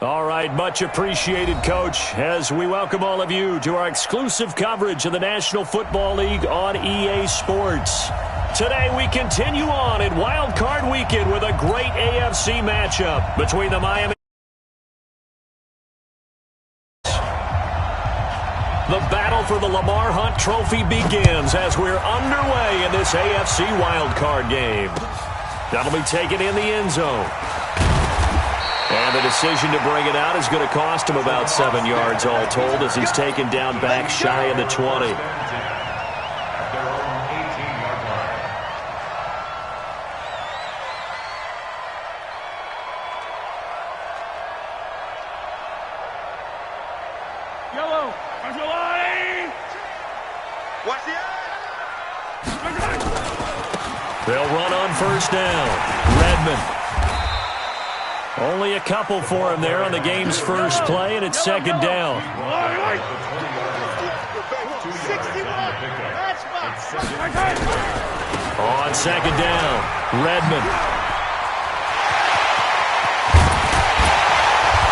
All right, much appreciated, Coach, as we welcome all of you to our exclusive coverage of the National Football League on EA Sports. Today we continue on in Wild Card Weekend with a great AFC matchup between the Miami. The battle for the Lamar Hunt Trophy begins as we're underway in this AFC Wild Card game. That'll be taken in the end zone. And the decision to bring it out is going to cost him about 7 yards all told as he's taken down back shy of the 20. Yellow, on your line. Watch the eye. They'll run on first down. Redmond. Only a couple for him there on the game's first play, and it's second down. On second down, Redmond.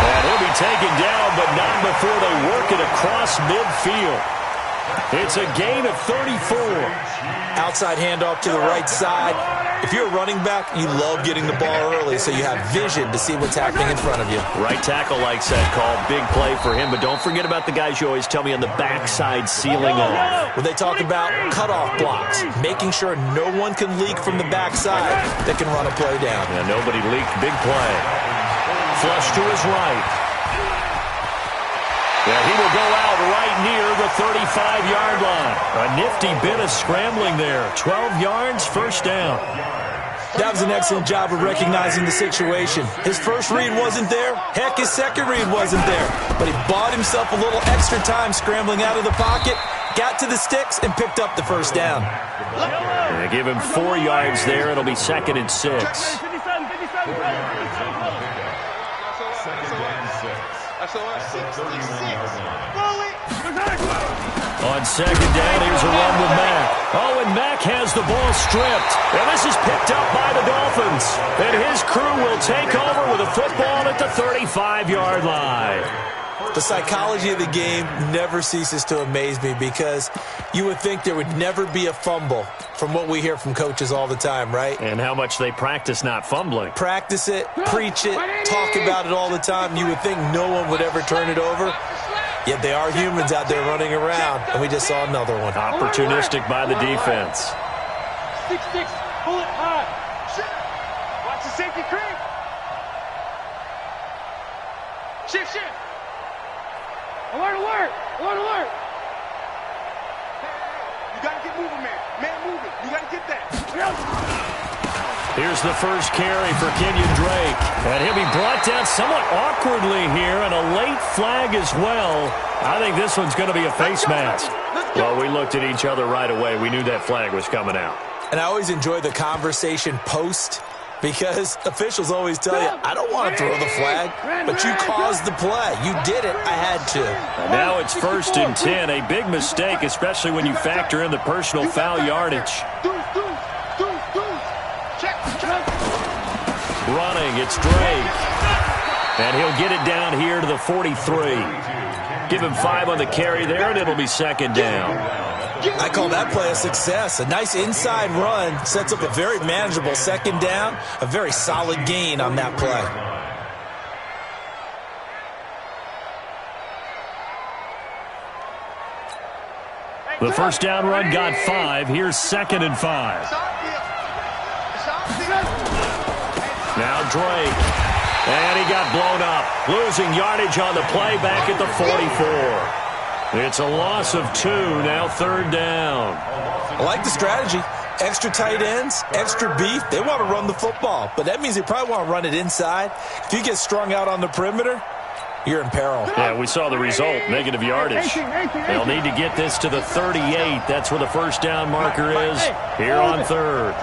And he'll be taken down, but not before they work it across midfield. It's a gain of 34. Outside handoff to the right side. If you're a running back, you love getting the ball early so you have vision to see what's happening in front of you. Right tackle likes that call. Big play for him, but don't forget about the guys you always tell me on the backside sealing off. When they talk about cutoff blocks, making sure no one can leak from the backside that can run a play down. Yeah, nobody leaked. Big play. Flush to his right. Yeah, he will go out right near the 35-yard line. A nifty bit of scrambling there. 12 yards, first down. That was an excellent job of recognizing the situation. His first read wasn't there. Heck, his second read wasn't there. But he bought himself a little extra time scrambling out of the pocket, got to the sticks, and picked up the first down. They give him 4 yards there. It'll be second and 6. On second down, here's a run with Mack. Oh, and Mack has the ball stripped. And this is picked up by the Dolphins. And his crew will take over with a football at the 35-yard line. The psychology of the game never ceases to amaze me because you would think there would never be a fumble from what we hear from coaches all the time, right? And how much they practice not fumbling. Practice it, preach it, talk about it all the time. You would think no one would ever turn it over. Yet they are humans out there running around, and we just saw another one. Opportunistic by the defense. 6-6, pull it high. Watch the safety creep. Shift. Alert. Alert. You got to get moving, man. Man moving. You got to get that. Here's the first carry for Kenyon Drake. And he'll be brought down somewhat awkwardly here, and a late flag as well. I think this one's going to be a face mask. Well, we looked at each other right away. We knew that flag was coming out. And I always enjoy the conversation post because officials always tell you, I don't want to throw the flag, but you caused the play. You did it. I had to. And now it's 1st and 10. A big mistake, especially when you factor in the personal foul yardage. Running, it's Drake. And he'll get it down here to the 43. Give him 5 on the carry there, and it'll be second down. I call that play a success. A nice inside run sets up a very manageable second down, a very solid gain on that play. The first down run got 5. Here's 2nd and 5. Now Drake. And he got blown up. Losing yardage on the play back at the 44. It's a loss of 2. Now 3rd down. I like the strategy. Extra tight ends, extra beef. They want to run the football, but that means they probably want to run it inside. If you get strung out on the perimeter, you're in peril. Yeah, we saw the result, negative yardage. They'll need to get this to the 38. That's where the first down marker is here on 3rd.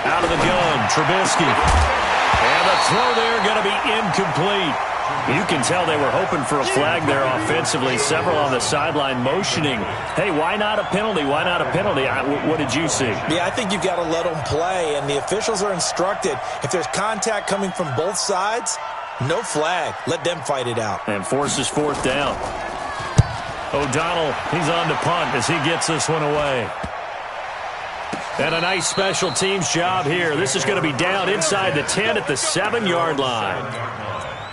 Out of the gun, Trubisky. And the throw there going to be incomplete. You can tell they were hoping for a flag there offensively. Several on the sideline motioning, hey, why not a penalty? Why not a penalty? What did you see? Yeah, I think you've got to let them play, and the officials are instructed. If there's contact coming from both sides, no flag. Let them fight it out. And forces fourth down. O'Donnell, he's on to punt as he gets this one away. And a nice special teams job here. This is going to be down inside the 10 at the 7-yard line.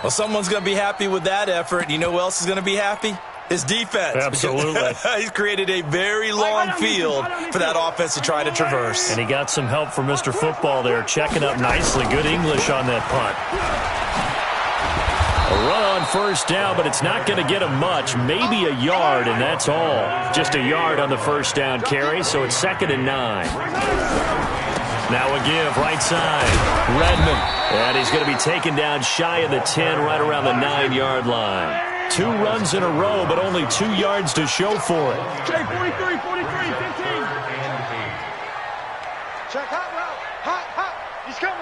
Well, someone's going to be happy with that effort. You know who else is going to be happy? His defense. Absolutely. He's created a very long field for that offense to try to traverse. And he got some help from Mr. Football there, checking up nicely. Good English on that punt. A run on first down, but it's not going to get him much. Maybe a yard, and that's all. Just a yard on the first down carry, so it's 2nd and 9. Now a give, right side. Redmond. And he's going to be taken down shy of the 10, right around the 9-yard line. 2 runs in a row, but only 2 yards to show for it. Check 43, 43, 15. Check hot route. Hot. He's coming.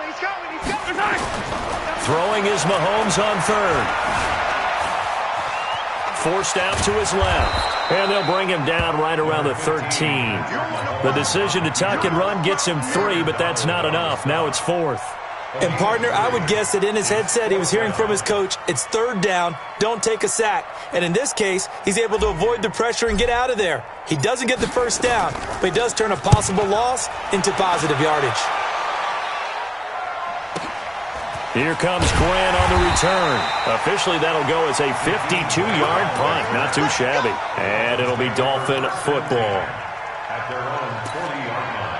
Throwing is Mahomes on 3rd. Forced out to his left. And they'll bring him down right around the 13. The decision to tuck and run gets him 3, but that's not enough. Now it's 4th. And, partner, I would guess that in his headset he was hearing from his coach, it's 3rd down, don't take a sack. And in this case, he's able to avoid the pressure and get out of there. He doesn't get the first down, but he does turn a possible loss into positive yardage. Here comes Grant on the return. Officially, that'll go as a 52-yard punt. Not too shabby. And it'll be Dolphin football. At their own 40-yard line.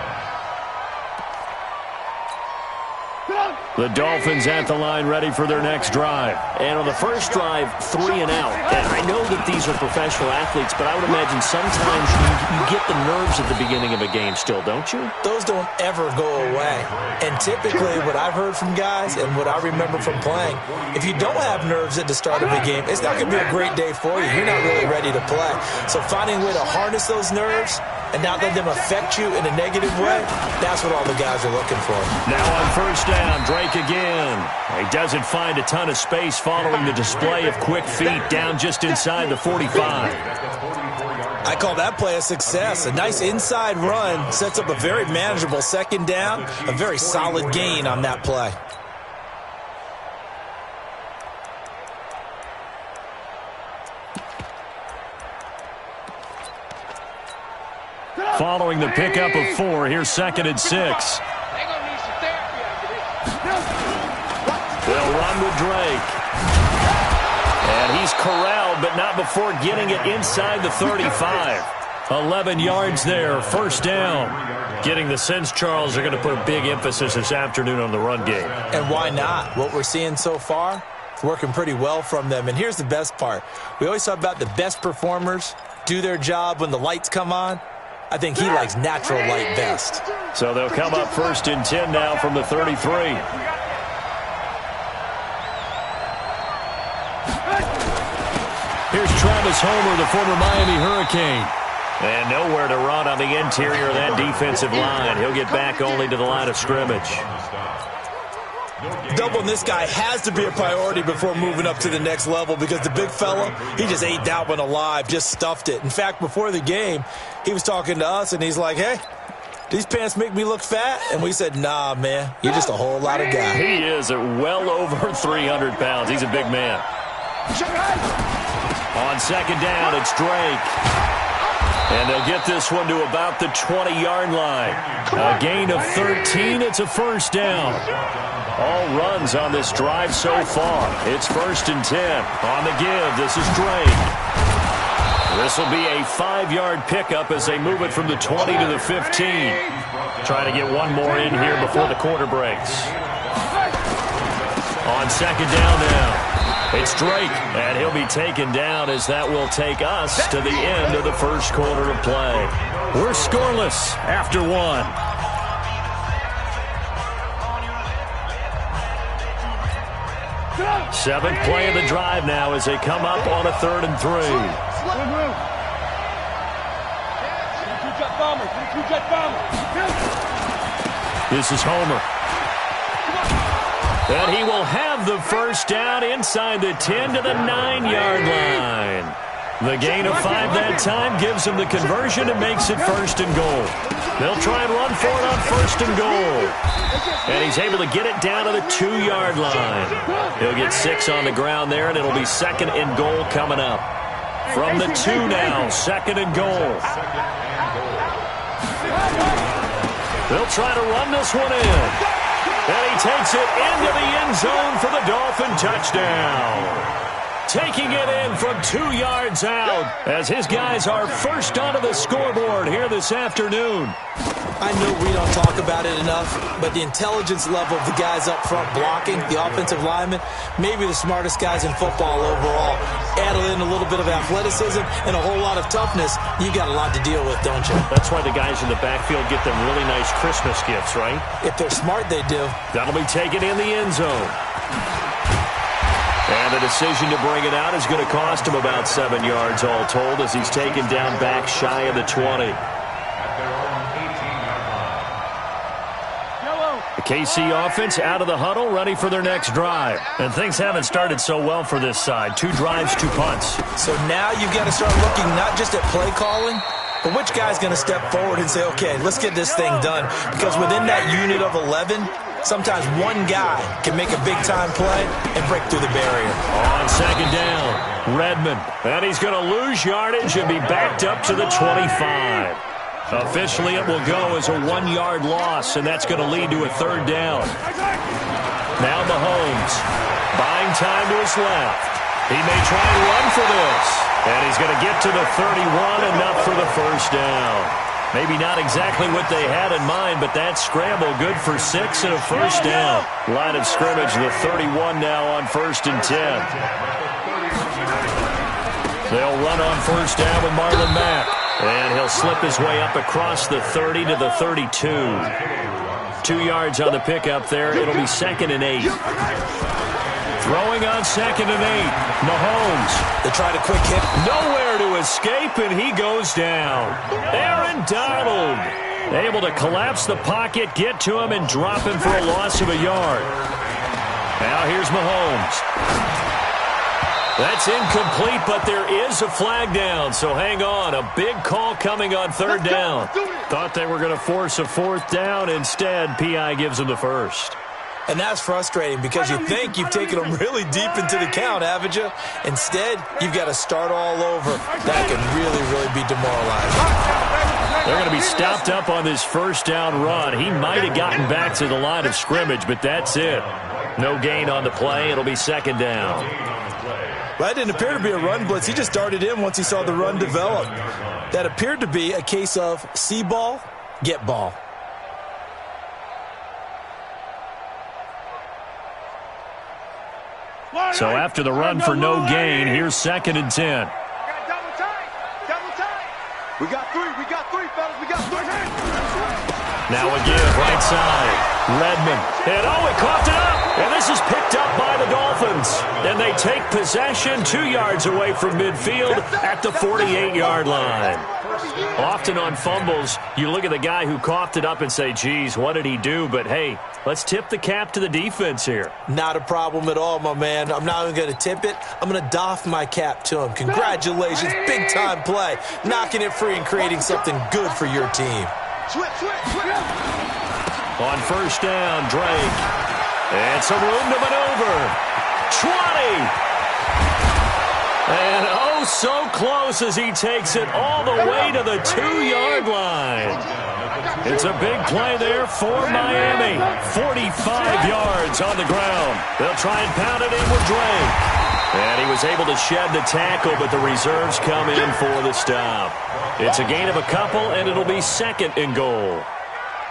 The Dolphins at the line ready for their next drive. And on the first drive, 3 and out. And I know that these are professional athletes, but I would imagine sometimes you get the nerves at the beginning of a game still, don't you? Those don't ever go away. And typically what I've heard from guys and what I remember from playing, if you don't have nerves at the start of a game, it's not going to be a great day for you. You're not really ready to play. So finding a way to harness those nerves and not let them affect you in a negative way, that's what all the guys are looking for. Now on first down, Drake again. He doesn't find a ton of space following the display of quick feet down just inside the 45. I call that play a success. A nice inside run sets up a very manageable 2nd down, a very solid gain on that play. Following the pickup of 4, here's 2nd and 6. They'll run with Drake. And he's corralled, but not before getting it inside the 35. 11 yards there, first down. Getting the sense, Charles, they're going to put a big emphasis this afternoon on the run game. And why not? What we're seeing so far, it's working pretty well from them. And here's the best part. We always talk about the best performers do their job when the lights come on. I think he likes natural light best. So they'll come up 1st and 10 now from the 33. Here's Travis Homer, the former Miami Hurricane. And nowhere to run on the interior of that defensive line. He'll get back only to the line of scrimmage. Doubling this guy has to be a priority before moving up to the next level because the big fella, he just ate that one alive, just stuffed it. In fact, before the game, he was talking to us, and he's like, hey, these pants make me look fat? And we said, nah, man, you're just a whole lot of guy. He is at well over 300 pounds. He's a big man. On 2nd down, it's Drake. And they'll get this one to about the 20-yard line. A gain of 13. It's a first down. All runs on this drive so far. It's 1st and 10. On the give, this is Drake. This will be a 5-yard pickup as they move it from the 20 to the 15. Trying to get one more in here before the quarter breaks. On 2nd down now. It's Drake, and he'll be taken down as that will take us to the end of the first quarter of play. We're scoreless after 1. Seventh play of the drive now as they come up on a 3rd and 3. This is Homer. And he will have the first down inside the 10 to the 9-yard line. The gain of 5 that time gives him the conversion and makes it 1st and goal. They'll try and run for it on 1st and goal. And he's able to get it down to the 2-yard line. He'll get 6 on the ground there, and it'll be 2nd and goal coming up. From the 2 now, 2nd and goal. They'll try to run this one in. And he takes it into the end zone for the Dolphin touchdown. Taking it in from 2 yards out as his guys are first onto the scoreboard here this afternoon. I know we don't talk about it enough, but the intelligence level of the guys up front blocking, the offensive linemen, maybe the smartest guys in football overall. Add in a little bit of athleticism and a whole lot of toughness, you got a lot to deal with, don't you? That's why the guys in the backfield get them really nice Christmas gifts, right? If they're smart, they do. That'll be taken in the end zone. And the decision to bring it out is going to cost him about 7 yards all told as he's taken down back shy of the 20. The KC offense out of the huddle, ready for their next drive. And things haven't started so well for this side. 2 drives, 2 punts. So now you've got to start looking not just at play calling, but which guy's going to step forward and say, okay, let's get this thing done. Because within that unit of 11, sometimes one guy can make a big-time play and break through the barrier. On 2nd down, Redmond. And he's going to lose yardage and be backed up to the 25. Officially, it will go as a 1-yard loss, and that's going to lead to a 3rd down. Now Mahomes, buying time to his left. He may try and run for this. And he's going to get to the 31, enough for the 1st down. Maybe not exactly what they had in mind, but that scramble good for 6 and a 1st down. Line of scrimmage, the 31 now on 1st and 10. They'll run on 1st down with Marlon Mack. And he'll slip his way up across the 30 to the 32. 2 yards on the pickup there. It'll be 2nd and 8. Throwing on 2nd and 8. Mahomes. They tried a quick hit. Nowhere to escape, and he goes down. Aaron Donald able to collapse the pocket, get to him, and drop him for a loss of a yard. Now here's Mahomes. That's incomplete, but there is a flag down, so hang on. A big call coming on 3rd down. Thought they were going to force a 4th down. Instead, P.I. gives them the 1st. And that's frustrating because you think you've taken them really deep into the count, haven't you? Instead, you've got to start all over. That can really, really be demoralizing. They're going to be stopped up on this 1st down run. He might have gotten back to the line of scrimmage, but that's it. No gain on the play. It'll be 2nd down. Well, that didn't appear to be a run blitz. He just darted in once he saw the run develop. That appeared to be a case of see ball, get ball. So after the run for no gain, here's 2nd and 10. Double tight. We got 3, fellas. We got 3. Now again, right side. Redmond. And he coughed it up. And this is picked up by the Dolphins. And they take possession 2 yards away from midfield at the 48-yard line. Often on fumbles, you look at the guy who coughed it up and say, geez, what did he do? But, hey, let's tip the cap to the defense here. Not a problem at all, my man. I'm not even going to tip it. I'm going to doff my cap to him. Congratulations. Big-time play. Knocking it free and creating something good for your team. On 1st down, Drake. And some room to maneuver. 20. And oh, so close as he takes it all the way to the 2-yard line. It's a big play there for Miami. 45 yards on the ground. They'll try and pound it in with Drake. And he was able to shed the tackle, but the reserves come in for the stop. It's a gain of a couple, and it'll be 2nd and goal.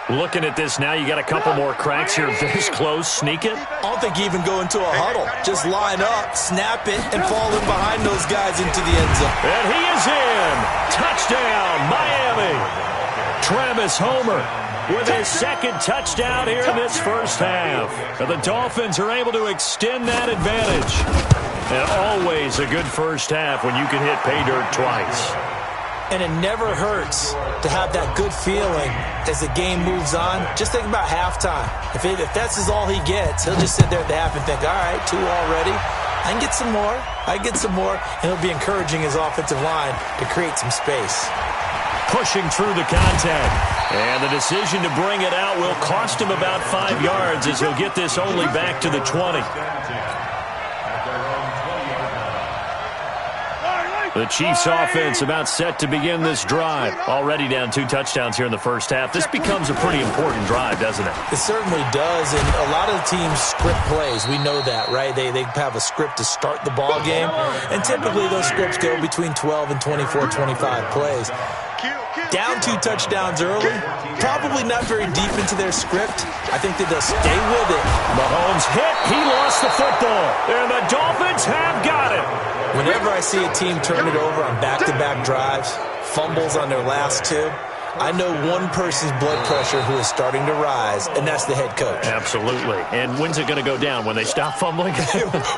Looking at this now, you got a couple more cracks here. This close, sneak it. I don't think you even go into a huddle. Just line up, snap it, and fall in behind those guys into the end zone. And he is in. Touchdown, Miami. Travis Homer with his 2nd touchdown here in this 1st half. And the Dolphins are able to extend that advantage. And always a good 1st half when you can hit pay dirt twice. And it never hurts to have that good feeling as the game moves on. Just think about halftime. If that's all he gets, he'll just sit there at the half and think, all right, 2 already. I can get some more. And he'll be encouraging his offensive line to create some space. Pushing through the contact. And the decision to bring it out will cost him about 5 yards as he'll get this only back to the 20. The Chiefs offense about set to begin this drive. Already down 2 touchdowns here in the first half. This becomes a pretty important drive, doesn't it? It certainly does, and a lot of the teams script plays. We know that, right? They have a script to start the ball game, and typically those scripts go between 12 and 24, 25 plays. Down 2 touchdowns early, probably not very deep into their script. I think that they'll stay with it. Mahomes hit. He lost the football, and the Dolphins have got it. Whenever I see a team turn it over on back-to-back drives, fumbles on their last 2, I know one person's blood pressure who is starting to rise, and that's the head coach. Absolutely. And when's it going to go down? When they stop fumbling?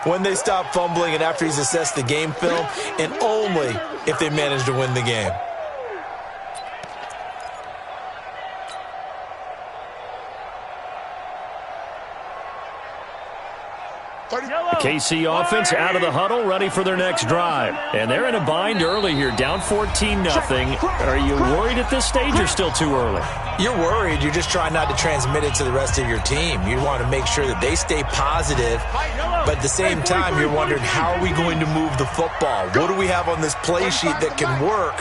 When they stop fumbling and after he's assessed the game film, and only if they manage to win the game. The KC offense out of the huddle, ready for their next drive. And they're in a bind early here, down 14-0. Are you worried at this stage or still too early? You're worried. You're just trying not to transmit it to the rest of your team. You want to make sure that they stay positive, but at the same time, you're wondering, how are we going to move the football? What do we have on this play sheet that can work?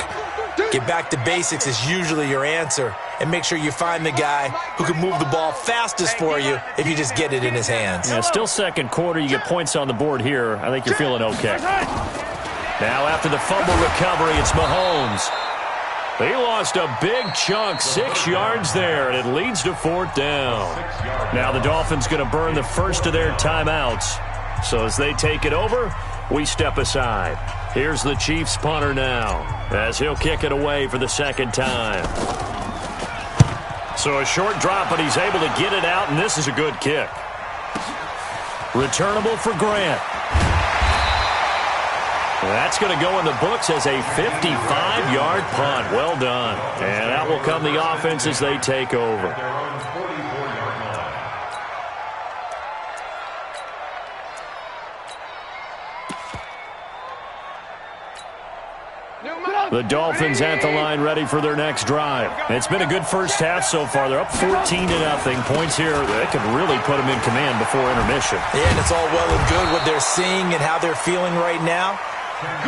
Get back to basics is usually your answer, and make sure you find the guy who can move the ball fastest for you if you just get it in his hands. Yeah, still second quarter. You get points on the board here. I think you're feeling okay. Now after the fumble recovery, it's Mahomes. He lost a big chunk, 6 yards there, and it leads to 4th down. Now the Dolphins going to burn the first of their timeouts. So as they take it over, we step aside. Here's the Chiefs punter now, as he'll kick it away for the second time. So a short drop, but he's able to get it out, and this is a good kick. Returnable for Grant. That's going to go in the books as a 55-yard punt. Well done. And that will come the offense as they take over. The Dolphins at the line ready for their next drive. It's been a good first half so far. They're up 14-0. Points here that could really put them in command before intermission. Yeah, and it's all well and good what they're seeing and how they're feeling right now.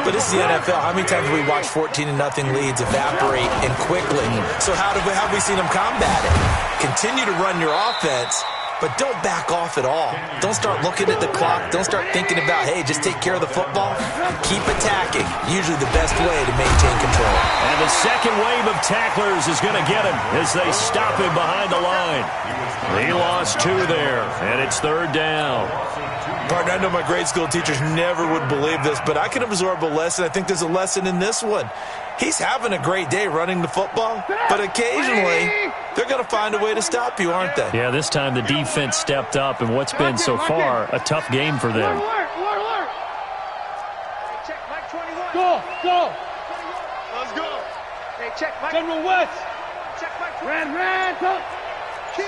But this is the NFL. How many times have we watched 14-0 leads evaporate and quickly? So how have we seen them combat it? Continue to run your offense, but don't back off at all. Don't start looking at the clock. Don't start thinking about, hey, just take care of the football. Keep attacking. Usually the best way to maintain control. And the second wave of tacklers is going to get him as they stop him behind the line. He lost 2 there, and it's 3rd down. Partner, I know my grade school teachers never would believe this, but I can absorb a lesson. I think there's a lesson in this one. He's having a great day running the football, but occasionally they're going to find a way to stop you, aren't they? Yeah, this time the defense stepped up, and what's been so far a tough game for them. Alert. Check Mike 21. Go. Let's go. Hey, check Mike. General West. Check Mike 21. Ran, go. Kill.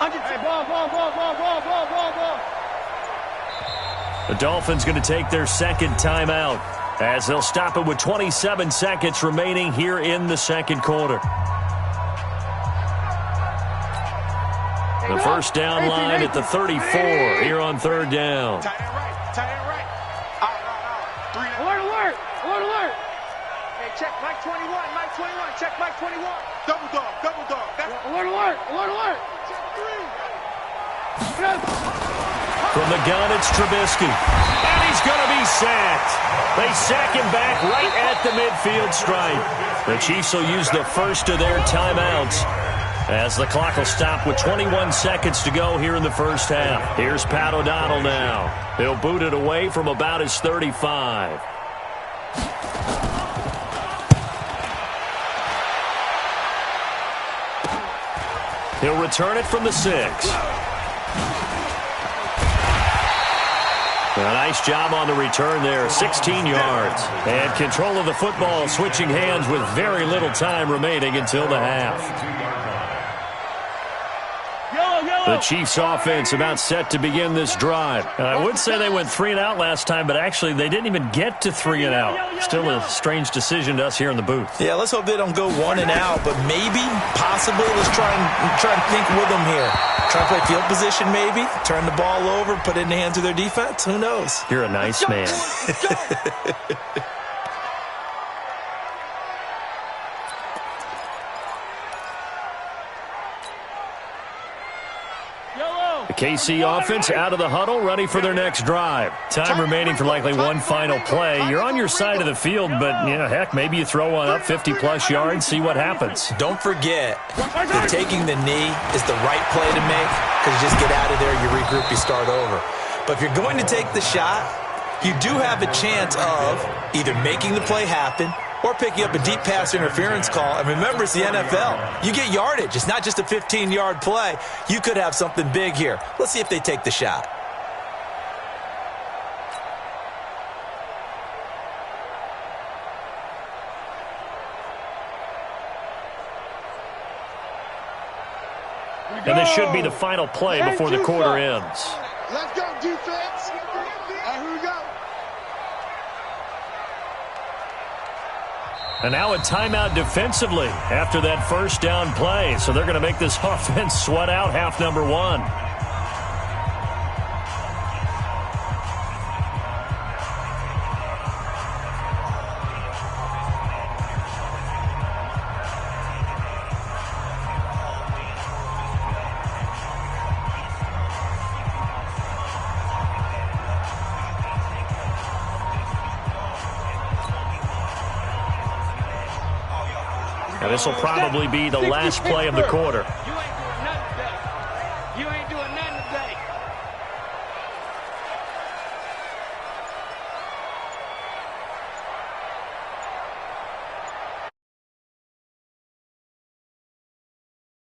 Hey, ball. The Dolphins going to take their second timeout as they'll stop it with 27 seconds remaining here in the second quarter. The first down line at the 34 here on 3rd down. Tight end right. Alert. Hey, check Mike 21. Check Mike 21. Double dog. Alert. From the gun, it's Trubisky. And he's going to be sacked. They sack him back right at the midfield stripe. The Chiefs will use the first of their timeouts as the clock will stop with 21 seconds to go here in the first half. Here's Pat O'Donnell now. He'll boot it away from about his 35. He'll return it from the 6. A nice job on the return there, 16 yards. And control of the football switching hands with very little time remaining until the half. The Chiefs offense about set to begin this drive. I would say they went 3 and out last time, but actually they didn't even get to 3 and out. Still a strange decision to us here in the booth. Yeah, let's hope they don't go 1 and out, but maybe, possibly, let's try and think with them here. Try and play field position maybe, turn the ball over, put it in the hands of their defense. Who knows? You're a nice man. The KC offense out of the huddle, ready for their next drive. Time remaining for likely one final play. You're on your side of the field, but, you know, heck, maybe you throw one up 50-plus yards, see what happens. Don't forget that taking the knee is the right play to make because you just get out of there, you regroup, you start over. But if you're going to take the shot, you do have a chance of either making the play happen or picking up a deep pass interference call. And remember, it's the NFL. You get yardage. It's not just a 15-yard play. You could have something big here. Let's see if they take the shot. And this should be the final play before the quarter ends. Let's go, defense. Here we go. And now a timeout defensively after that first down play. So they're going to make this offense sweat out half number 1. Now this will probably be the last play of the quarter.